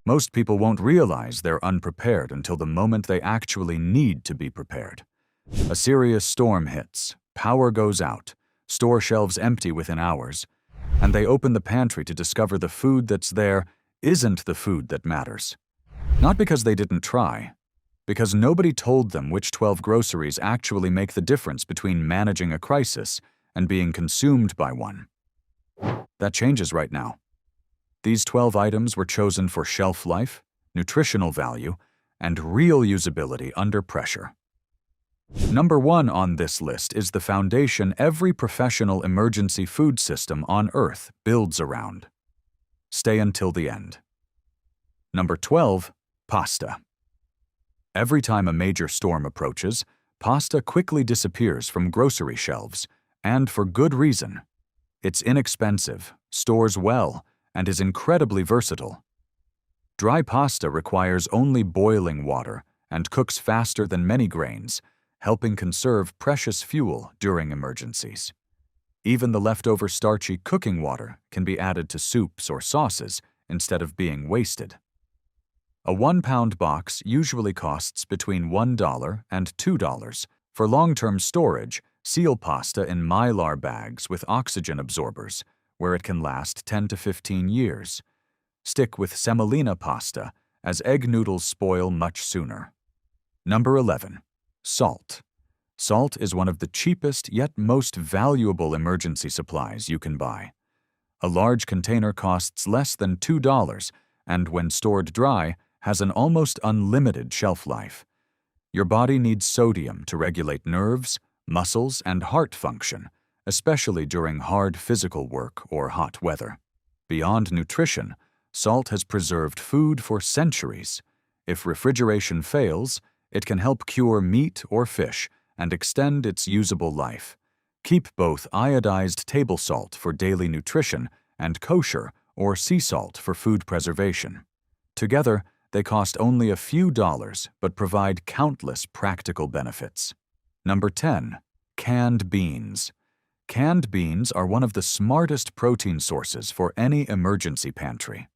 Most people won't realize they're unprepared until the moment they actually need to be prepared. A serious storm hits, power goes out, store shelves empty within hours, and they open the pantry to discover the food that's there isn't the food that matters. Not because they didn't try, because nobody told them which 12 groceries actually make the difference between managing a crisis and being consumed by one. That changes right now. These 12 items were chosen for shelf life, nutritional value, and real usability under pressure. Number 1 on this list is the foundation every professional emergency food system on Earth builds around. Stay until the end. Number 12, pasta. Every time a major storm approaches, pasta quickly disappears from grocery shelves, and for good reason. It's inexpensive, stores well, and is incredibly versatile. Dry pasta requires only boiling water and cooks faster than many grains, helping conserve precious fuel during emergencies. Even the leftover starchy cooking water can be added to soups or sauces instead of being wasted. A 1-pound box usually costs between $1 and $2. For long-term storage, seal pasta in mylar bags with oxygen absorbers, where it can last 10 to 15 years. Stick with semolina pasta, as egg noodles spoil much sooner. Number 11. Salt. Salt is one of the cheapest yet most valuable emergency supplies you can buy. A large container costs less than $2, and when stored dry, has an almost unlimited shelf life. Your body needs sodium to regulate nerves, muscles, and heart function, especially during hard physical work or hot weather. Beyond nutrition, salt has preserved food for centuries. If refrigeration fails, it can help cure meat or fish and extend its usable life. Keep both iodized table salt for daily nutrition and kosher or sea salt for food preservation. Together, they cost only a few dollars but provide countless practical benefits. Number 10. Canned beans. Canned beans are one of the smartest protein sources for any emergency pantry.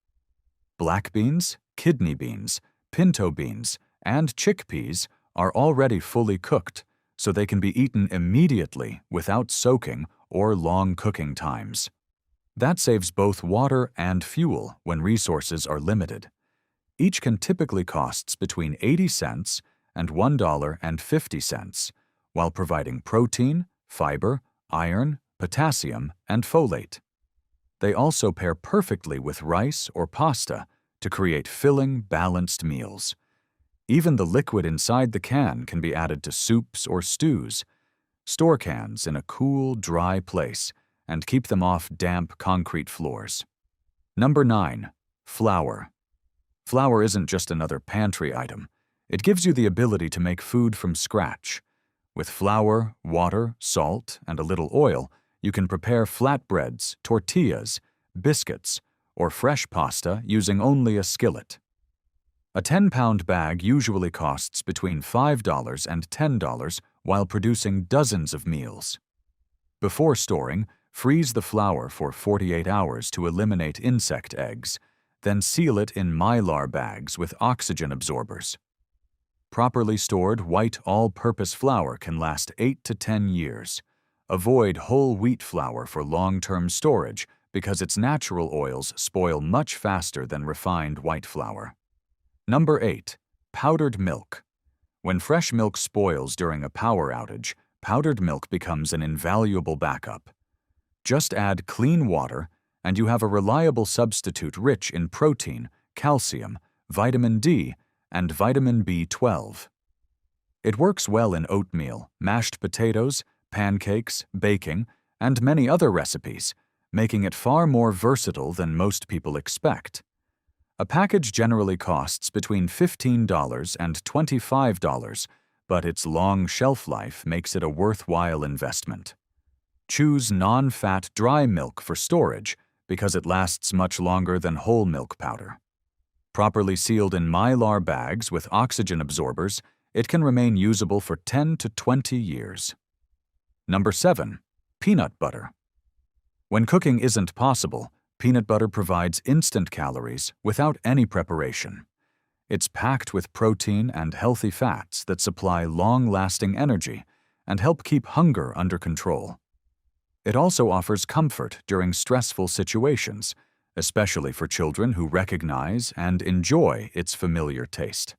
Black beans, kidney beans, pinto beans, and chickpeas are already fully cooked, so they can be eaten immediately without soaking or long cooking times. That saves both water and fuel when resources are limited. Each can typically cost between 80 cents and $1.50, while providing protein, fiber, iron, potassium, and folate. They also pair perfectly with rice or pasta to create filling, balanced meals. Even the liquid inside the can can be added to soups or stews. Store cans in a cool, dry place and keep them off damp concrete floors. Number 9. Flour. Flour isn't just another pantry item. It gives you the ability to make food from scratch. With flour, water, salt, and a little oil, you can prepare flatbreads, tortillas, biscuits, or fresh pasta using only a skillet. A 10-pound bag usually costs between $5 and $10 while producing dozens of meals. Before storing, freeze the flour for 48 hours to eliminate insect eggs, then seal it in mylar bags with oxygen absorbers. Properly stored white all-purpose flour can last 8 to 10 years. Avoid whole wheat flour for long-term storage because its natural oils spoil much faster than refined white flour. Number 8. Powdered milk. When fresh milk spoils during a power outage, powdered milk becomes an invaluable backup. Just add clean water, and you have a reliable substitute rich in protein, calcium, vitamin D, and vitamin B12. It works well in oatmeal, mashed potatoes, pancakes, baking, and many other recipes, making it far more versatile than most people expect. A package generally costs between $15 and $25, but its long shelf life makes it a worthwhile investment. Choose non-fat dry milk for storage because it lasts much longer than whole milk powder. Properly sealed in mylar bags with oxygen absorbers, it can remain usable for 10 to 20 years. Number 7. Peanut butter. When cooking isn't possible, Peanut butter provides instant calories without any preparation. It's packed with protein and healthy fats that supply long-lasting energy and help keep hunger under control. It also offers comfort during stressful situations, especially for children who recognize and enjoy its familiar taste.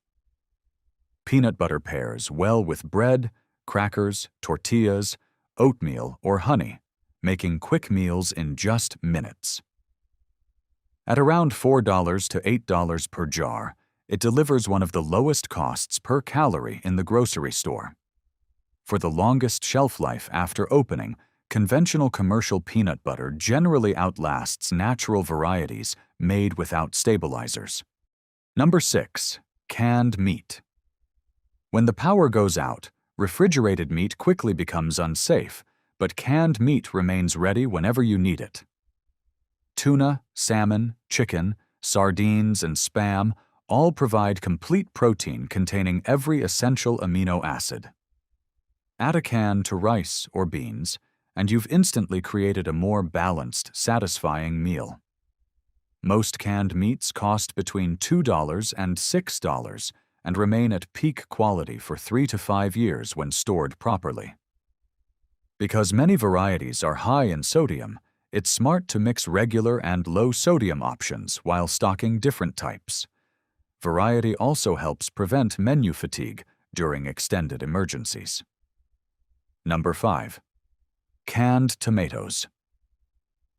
Peanut butter pairs well with bread, crackers, tortillas, oatmeal, or honey, making quick meals in just minutes. At around $4 to $8 per jar, it delivers one of the lowest costs per calorie in the grocery store. For the longest shelf life after opening, conventional commercial peanut butter generally outlasts natural varieties made without stabilizers. Number 6. Canned meat. When the power goes out, refrigerated meat quickly becomes unsafe, but canned meat remains ready whenever you need it. Tuna, salmon, chicken, sardines, and Spam all provide complete protein containing every essential amino acid. Add a can to rice or beans, and you've instantly created a more balanced, satisfying meal. Most canned meats cost between $2 and $6 and remain at peak quality for 3 to 5 years when stored properly. Because many varieties are high in sodium, it's smart to mix regular and low-sodium options while stocking different types. Variety also helps prevent menu fatigue during extended emergencies. Number 5. Canned tomatoes.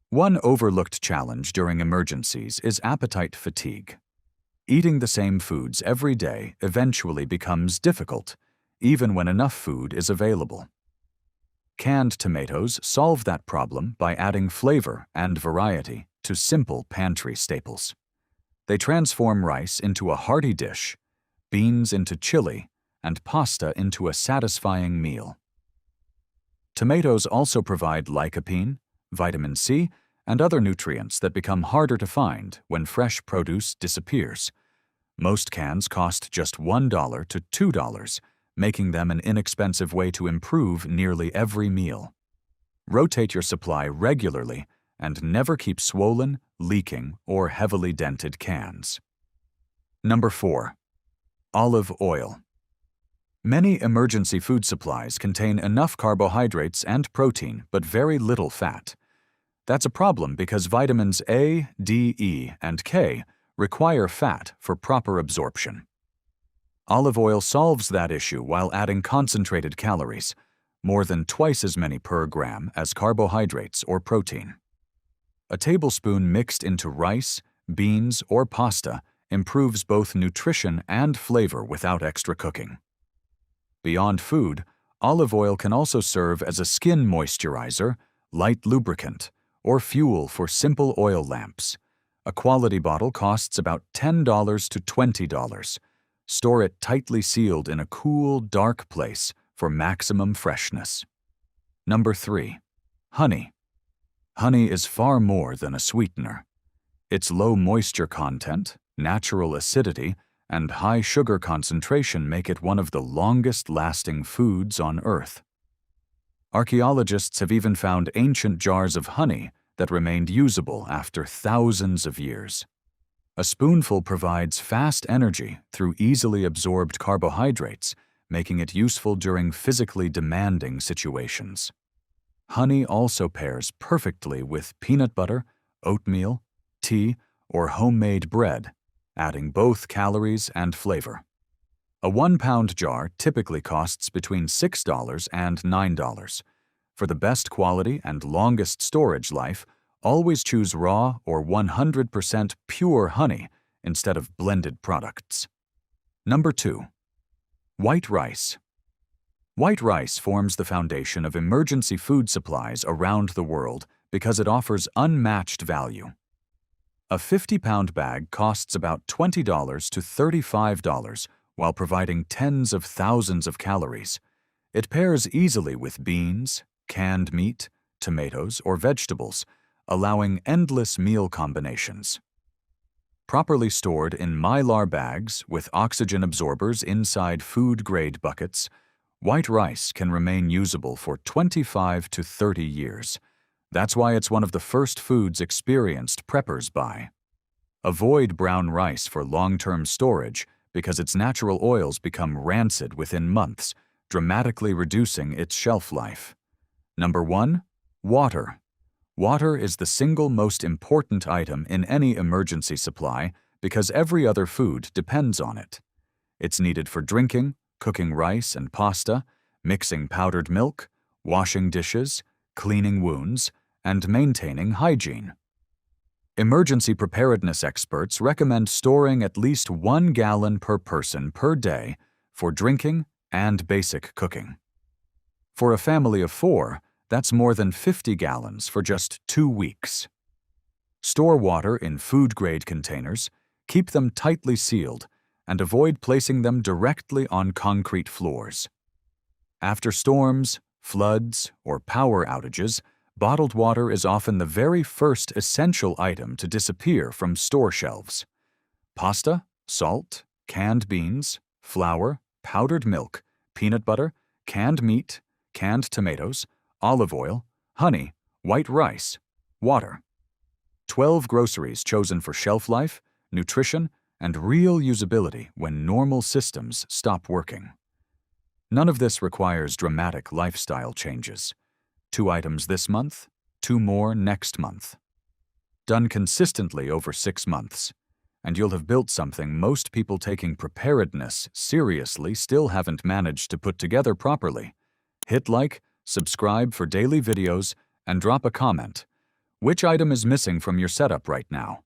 One overlooked challenge during emergencies is appetite fatigue. Eating the same foods every day eventually becomes difficult, even when enough food is available. Canned tomatoes solve that problem by adding flavor and variety to simple pantry staples. They transform rice into a hearty dish, beans into chili, and pasta into a satisfying meal. Tomatoes also provide lycopene, vitamin C, and other nutrients that become harder to find when fresh produce disappears. Most cans cost just $1 to $2, making them an inexpensive way to improve nearly every meal. Rotate your supply regularly and never keep swollen, leaking, or heavily dented cans. Number 4. Olive oil. Many emergency food supplies contain enough carbohydrates and protein but very little fat. That's a problem because vitamins A, D, E, and K require fat for proper absorption. Olive oil solves that issue while adding concentrated calories, more than twice as many per gram as carbohydrates or protein. A tablespoon mixed into rice, beans, or pasta improves both nutrition and flavor without extra cooking. Beyond food, olive oil can also serve as a skin moisturizer, light lubricant, or fuel for simple oil lamps. A quality bottle costs about $10 to $20. Store it tightly sealed in a cool, dark place for maximum freshness. Number 3. Honey. Honey is far more than a sweetener. Its low moisture content, natural acidity, and high sugar concentration make it one of the longest-lasting foods on Earth. Archaeologists have even found ancient jars of honey that remained usable after thousands of years. A spoonful provides fast energy through easily absorbed carbohydrates, making it useful during physically demanding situations. Honey also pairs perfectly with peanut butter, oatmeal, tea, or homemade bread, adding both calories and flavor. A 1-pound jar typically costs between $6 and $9. For the best quality and longest storage life, always choose raw or 100% pure honey instead of blended products. Number 2. White rice. White rice forms the foundation of emergency food supplies around the world because it offers unmatched value. A 50-pound bag costs about $20 to $35 while providing tens of thousands of calories. It pairs easily with beans, canned meat, tomatoes, or vegetables, allowing endless meal combinations. Properly stored in mylar bags with oxygen absorbers inside food-grade buckets, white rice can remain usable for 25 to 30 years. That's why it's one of the first foods experienced preppers buy. Avoid brown rice for long-term storage because its natural oils become rancid within months, dramatically reducing its shelf life. Number 1. Water. Water is the single most important item in any emergency supply because every other food depends on it. It's needed for drinking, cooking rice and pasta, mixing powdered milk, washing dishes, cleaning wounds, and maintaining hygiene. Emergency preparedness experts recommend storing at least 1 gallon per person per day for drinking and basic cooking. For a family of 4, that's more than 50 gallons for just 2 weeks. Store water in food-grade containers, keep them tightly sealed, and avoid placing them directly on concrete floors. After storms, floods, or power outages, bottled water is often the very first essential item to disappear from store shelves. Pasta, salt, canned beans, flour, powdered milk, peanut butter, canned meat, canned tomatoes, olive oil, honey, white rice, water. 12 groceries chosen for shelf life, nutrition, and real usability when normal systems stop working. None of this requires dramatic lifestyle changes. 2 items this month, 2 more next month. Done consistently over 6 months, and you'll have built something most people taking preparedness seriously still haven't managed to put together properly. Hit like, subscribe for daily videos, and drop a comment. Which item is missing from your setup right now?